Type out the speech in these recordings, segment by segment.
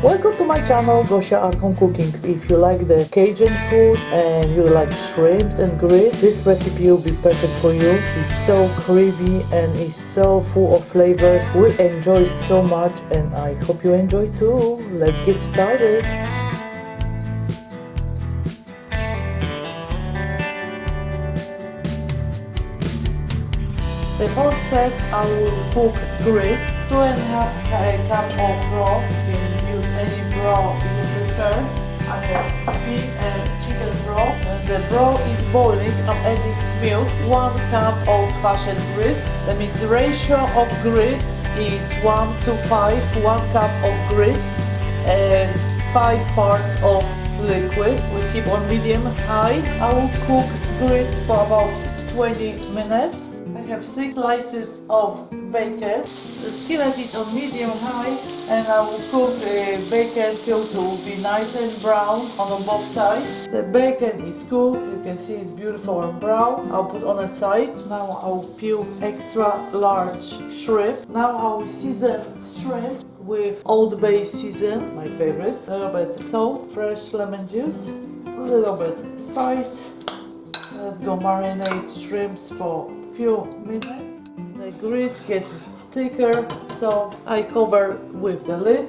Welcome to my channel, Gosia at Home Cooking. If you like the Cajun food and you like shrimps and grits, this recipe will be perfect for you. It's so creamy and it's so full of flavors. We enjoy so much and I hope you enjoy too. Let's get started. The first step, I will cook grit. 2.5 cup of broth. You can use any broth you prefer. I have beef and chicken broth. The broth is boiling. I'm adding milk. 1 cup old-fashioned grits. That means the ratio of grits is 1 to 5. 1 cup of grits and 5 parts of liquid. We keep on medium-high. I will cook grits for about 20 minutes. I have 6 slices of bacon. The skillet is on medium-high and I will cook bacon till it will be nice and brown on both sides. The bacon is cooked. You can see it's beautiful and brown. I'll put on a side. Now I will peel extra large shrimp. Now I will season shrimp with Old Bay season, my favorite. A little bit salt, fresh lemon juice, a little bit spice. Let's go marinate shrimps for few minutes. The grits get thicker, so I cover with the lid.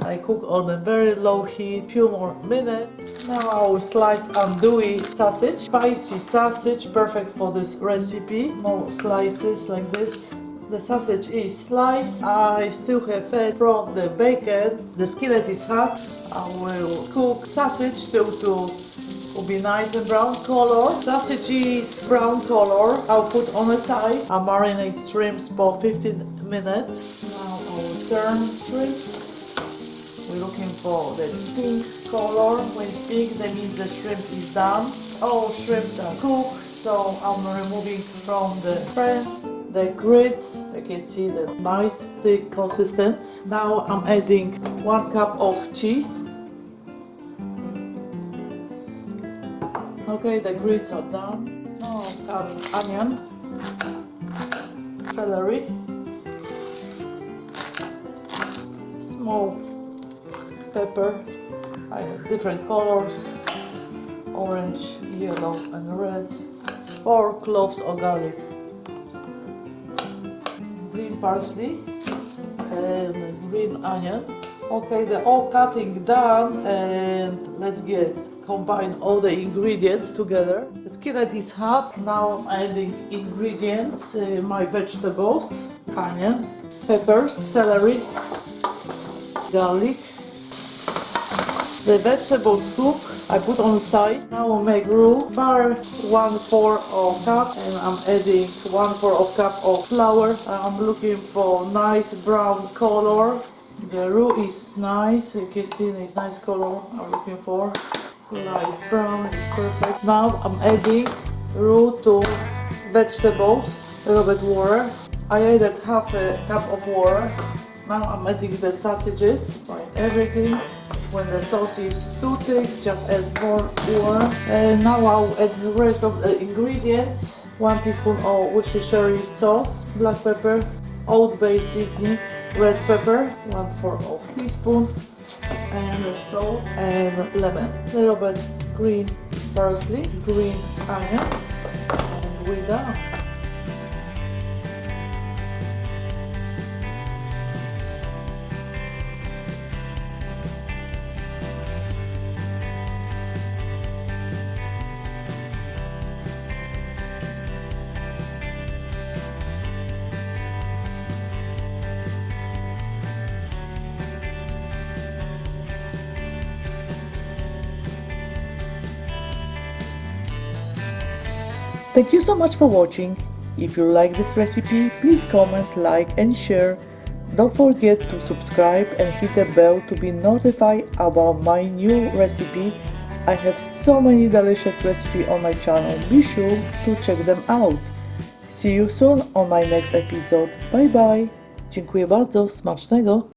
I cook on a very low heat, few more minutes. Now I will slice andouille sausage, spicy sausage, perfect for this recipe. More slices like this. The sausage is sliced. I still have fat from the bacon. The skillet is hot. I will cook sausage till will be nice and brown color. Sausage is brown color. I'll put on the side. I'll marinate shrimps for 15 minutes. Now I will turn shrimps. We're looking for the pink color. When it's pink, that means the shrimp is done. All shrimps are cooked, so I'm removing from the pan. The grits, you can see the nice thick consistency. Now I'm adding 1 cup of cheese. Okay, the grits are done. Now I'll cut onion, celery, small pepper. I have different colors, orange, yellow and red. 4 cloves of garlic, green parsley and green onion. Okay, they're all cutting done and let's combine all the ingredients together. The skillet is hot. Now I'm adding ingredients, my vegetables, onion, peppers, celery, garlic. The vegetables cook. I put on the side. Now I'll make roux. Butter 1/4 of cup and I'm adding 1/4 of cup of flour. I'm looking for nice brown color. The roux is nice. You can see it's nice color I'm looking for. Light brown is perfect. Now I'm adding roux to vegetables, a little bit water. I added half a cup of water. Now I'm adding the sausages, everything. When the sauce is too thick, just add more water. And now I'll add the rest of the ingredients. 1 teaspoon of Worcestershire Sauce, black pepper, Old Bay seasoning, red pepper, 1/4 of teaspoon. And salt and lemon, a little bit green parsley, green onion, and we're done. Thank you so much for watching. If you like this recipe, please comment, like and share. Don't forget to subscribe and hit the bell to be notified about my new recipe. I have so many delicious recipes on my channel. Be sure to check them out. See you soon on my next episode. Bye bye. Dziękuję bardzo. Smacznego.